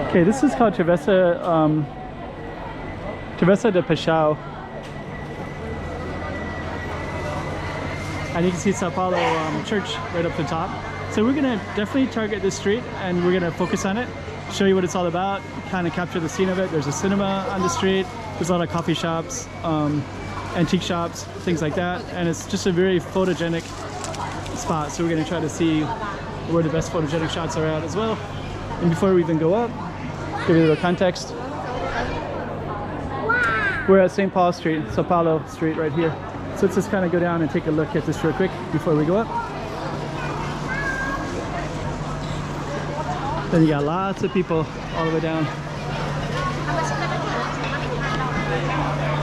Okay, this is called Travessa, Travessa de Paixa. And you can see Sao Paulo church right up the top. So we're gonna definitely target this street and we're gonna focus on it, show you what it's all about, kind of capture the scene of it. There's a cinema on the street, there's a lot of coffee shops, antique shops, things like that. And it's just a very photogenic spot. So we're gonna try to see where the best photogenic shots are at as well. And before we even go up, give you a little context. We're at St. Paul Street, Sao Paulo Street right here. So let's just kind of go down and take a look at this real quick before we go up. Then you got lots of people all the way down.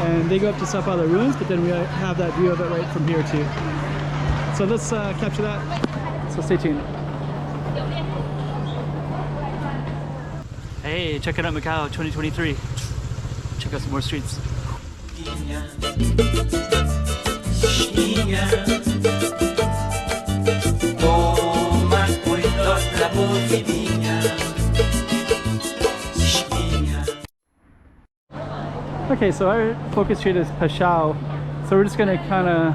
And they go up to Sao Paulo ruins, but then we have that view of it right from here too. So let's capture that. So stay tuned. Hey, checking out Macau 2023. Check out some more streets. Okay, so our focus street is Paixa, so we're just gonna kind of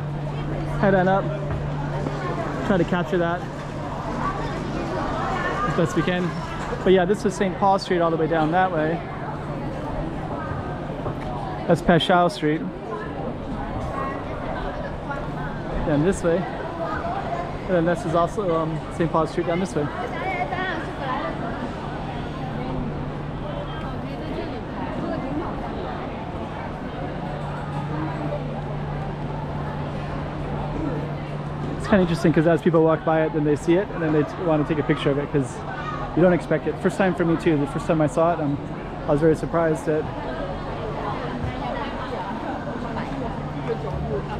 head on up, try to capture that as best we can. But yeah, this is St. Paul Street all the way down that way. That's Paixa Street. Then this way. And then this is also St. Paul Street down this way. It's kind of interesting because as people walk by it, then they see it and then they want to take a picture of it because you don't expect it. First time for me too. The first time I saw it, I was very surprised that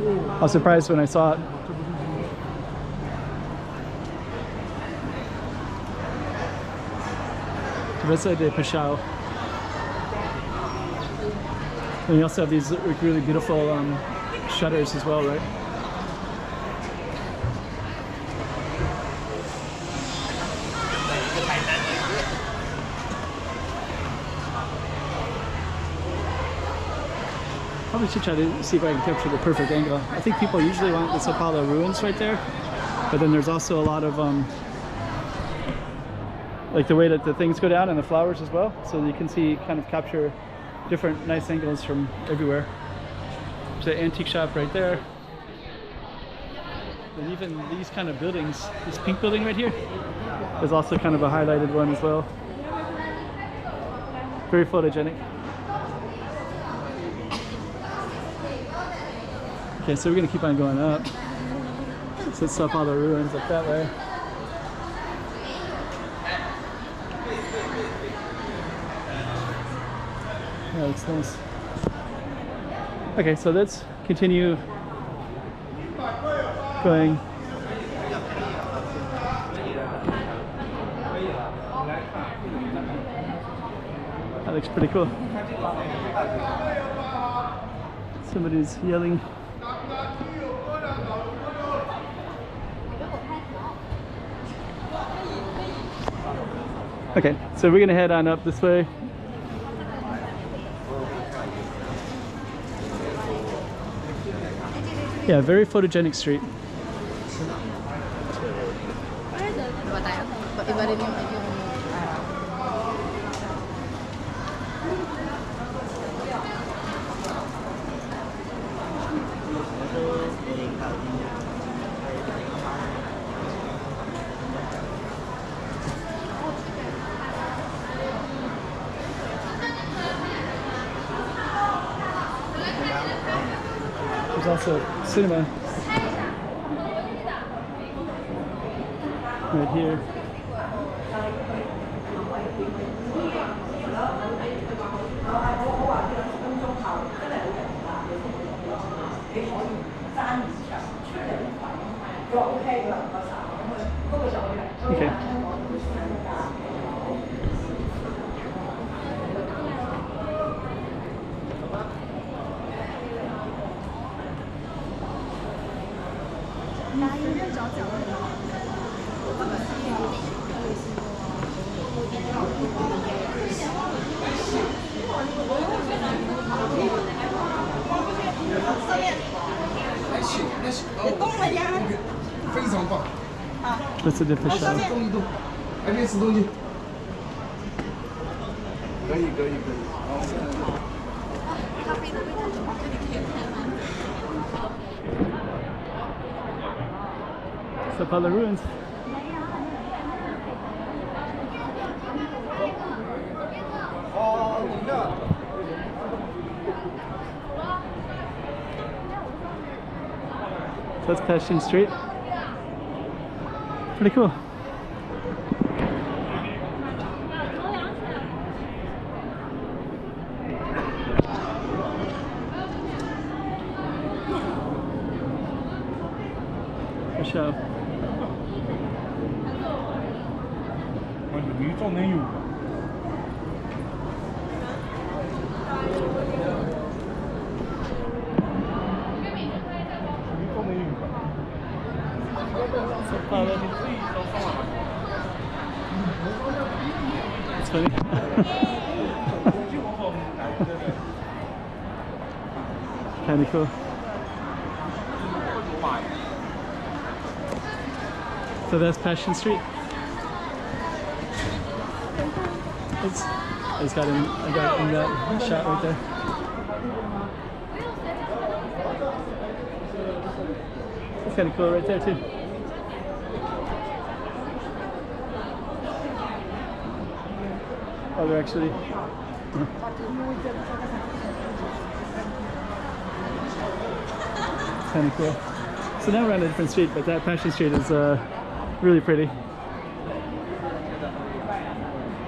I was surprised when I saw it. Travessa de Paixa. And you also have these really beautiful shutters as well, right? Probably should try to see if I can capture the perfect angle. I think people usually want the Sao Paulo ruins right there, but then there's also a lot of like the way that the things go down and the flowers as well, so you can see kind of capture different nice angles from everywhere. There's an antique shop right there, and even these kind of buildings, this pink building right here is also kind of a highlighted one as well. Very photogenic. Okay, so we're gonna keep on going up. So it's up all the ruins up that way. Yeah, looks nice. Okay, so let's continue going. That looks pretty cool. Somebody's yelling. Okay, so we're gonna head on up this way. Yeah, very photogenic street. There's also cinema right here. Okay. That's a different show. 还可以吃东西。可以。咖啡的味道这里可以看吗？ So all the ruins. So that's Passion Street. Pretty cool. For sure. 鱼种能有。It's funny. Kind of cool. So that's Passion Street. I just got in that shot right there. That's kind of cool right there too. Oh, they're actually. Kind of cool. So now we're on a different street, but that Passion Street is really pretty.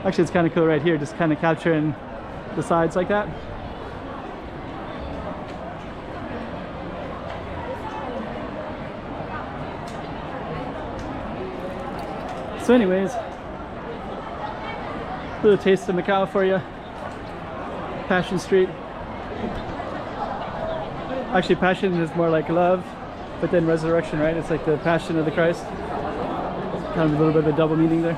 Actually, it's kind of cool right here, just kind of capturing the sides like that. So anyways, a little taste of Macau for you. Passion Street. Actually, passion is more like love, but then resurrection, right? It's like the passion of the Christ. Kind of a little bit of a double meaning there.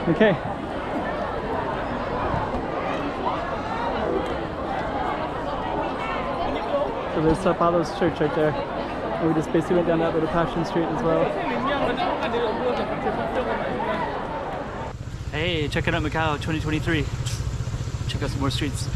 Okay. So there's Sao Paulo's church right there. And we just basically went down that little Passion Street as well. Hey, check out Macau 2023. Check out some more streets.